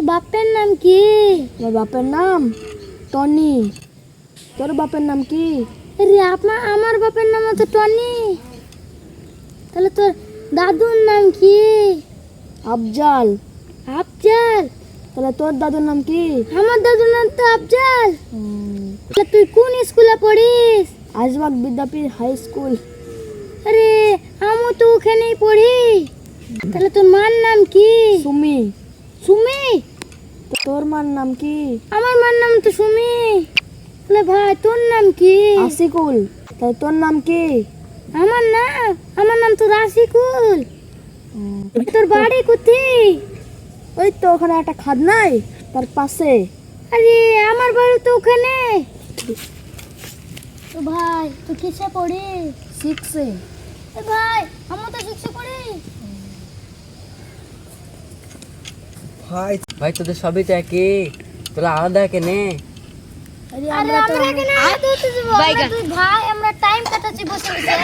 বাপের নাম কি? আমার বাপের নাম টনি। তোর বাপের নাম কি? আরে আমার বাপের নাম তো টনি। তাহলে তোর দাদুর নাম কি? আফজাল। আফজাল? তাহলে তোর দাদুর নাম কি? আমার দাদুর নাম তো আফজাল। তাহলে তুই কোন স্কুলে পড়িস? আজবাগ বিদ্যাপীঠ হাই স্কুল। আরে আমি তো ওখানেই পড়ি। তাহলে তোর মার নাম কি? সুমি। সুমি? তোর মার নাম কি? আমার মার নাম তো সুমি। তাহলে ভাই তোর নাম কি? আশিকুল। তাহলে তোর নাম কি? আমার নাম তো রাশিকুল। তোর বাড়ি কোথায়? ওই তো ওখানে একটা খাদ নাই, তার পাশে। আরে আমার বাড়ি তো ওখানে। তো ভাই তুই কিসে পড়িস? 6-এ। ভাই আমি তো 6-এ পড়ি। ভাই তোদের সবই তো একই, তোরা আলাদা কেনে? আরে আমরা এখানে আলাদা হতে যাবো। আমরা দুই ভাই আমরা টাইম কাটাচ্ছি বসে বসে।